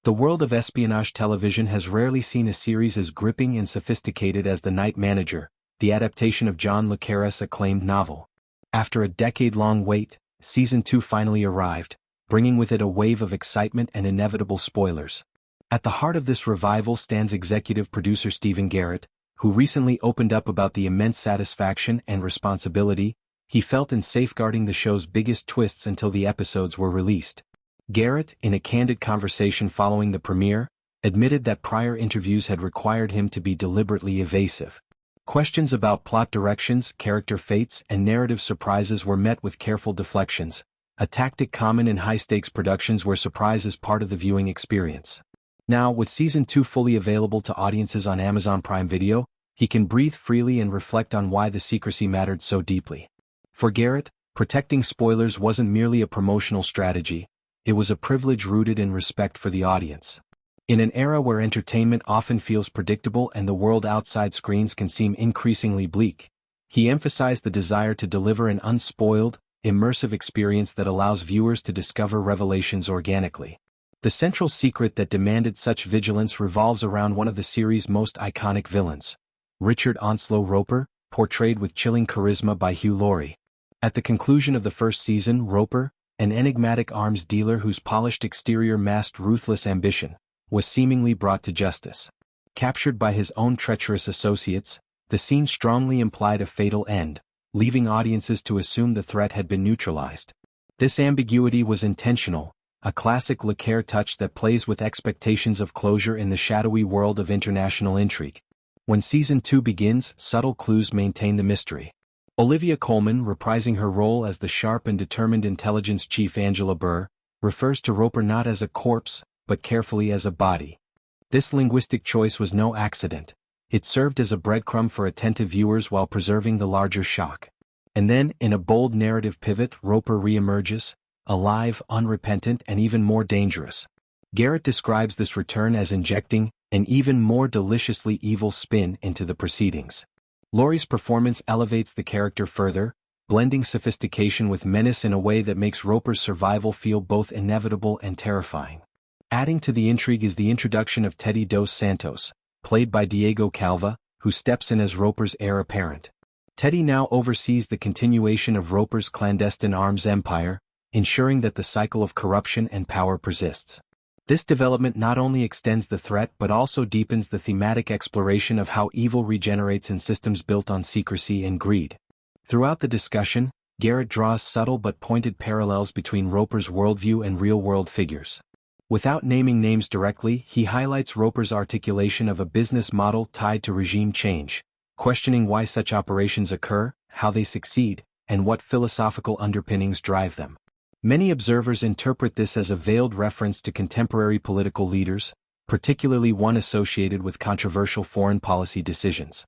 The world of espionage television has rarely seen a series as gripping and sophisticated as The Night Manager, the adaptation of John le Carré's acclaimed novel. After a decade-long wait, Season 2 finally arrived, bringing with it a wave of excitement and inevitable spoilers. At the heart of this revival stands executive producer Stephen Garrett, who recently opened up about the immense satisfaction and responsibility he felt in safeguarding the show's biggest twists until the episodes were released. Garrett, in a candid conversation following the premiere, admitted that prior interviews had required him to be deliberately evasive. Questions about plot directions, character fates, and narrative surprises were met with careful deflections, a tactic common in high-stakes productions where surprise is part of the viewing experience. Now, with Season 2 fully available to audiences on Amazon Prime Video, he can breathe freely and reflect on why the secrecy mattered so deeply. For Garrett, protecting spoilers wasn't merely a promotional strategy, it was a privilege rooted in respect for the audience. In an era where entertainment often feels predictable and the world outside screens can seem increasingly bleak, he emphasized the desire to deliver an unspoiled, immersive experience that allows viewers to discover revelations organically. The central secret that demanded such vigilance revolves around one of the series' most iconic villains, Richard Onslow Roper, portrayed with chilling charisma by Hugh Laurie. At the conclusion of the first season, Roper, an enigmatic arms dealer whose polished exterior masked ruthless ambition, was seemingly brought to justice. Captured by his own treacherous associates, the scene strongly implied a fatal end, leaving audiences to assume the threat had been neutralized. This ambiguity was intentional, a classic le Carré touch that plays with expectations of closure in the shadowy world of international intrigue. When Season 2 begins, subtle clues maintain the mystery. Olivia Colman, reprising her role as the sharp and determined intelligence chief Angela Burr, refers to Roper not as a corpse, but carefully as a body. This linguistic choice was no accident. It served as a breadcrumb for attentive viewers while preserving the larger shock. And then, in a bold narrative pivot, Roper re-emerges, alive, unrepentant, and even more dangerous. Garrett describes this return as injecting an even more deliciously evil spin into the proceedings. Laurie's performance elevates the character further, blending sophistication with menace in a way that makes Roper's survival feel both inevitable and terrifying. Adding to the intrigue is the introduction of Teddy dos Santos, played by Diego Calva, who steps in as Roper's heir apparent. Teddy now oversees the continuation of Roper's clandestine arms empire, ensuring that the cycle of corruption and power persists. This development not only extends the threat but also deepens the thematic exploration of how evil regenerates in systems built on secrecy and greed. Throughout the discussion, Garrett draws subtle but pointed parallels between Roper's worldview and real-world figures. Without naming names directly, he highlights Roper's articulation of a business model tied to regime change, questioning why such operations occur, how they succeed, and what philosophical underpinnings drive them. Many observers interpret this as a veiled reference to contemporary political leaders, particularly one associated with controversial foreign policy decisions.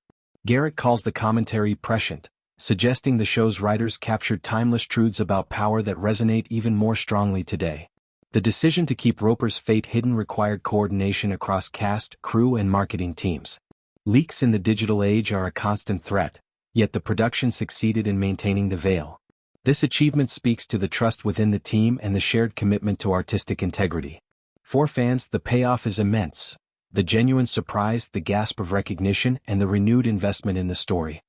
Garrett calls the commentary prescient, suggesting the show's writers captured timeless truths about power that resonate even more strongly today. The decision to keep Roper's fate hidden required coordination across cast, crew, and marketing teams. Leaks in the digital age are a constant threat, yet the production succeeded in maintaining the veil. This achievement speaks to the trust within the team and the shared commitment to artistic integrity. For fans, the payoff is immense. The genuine surprise, the gasp of recognition, and the renewed investment in the story.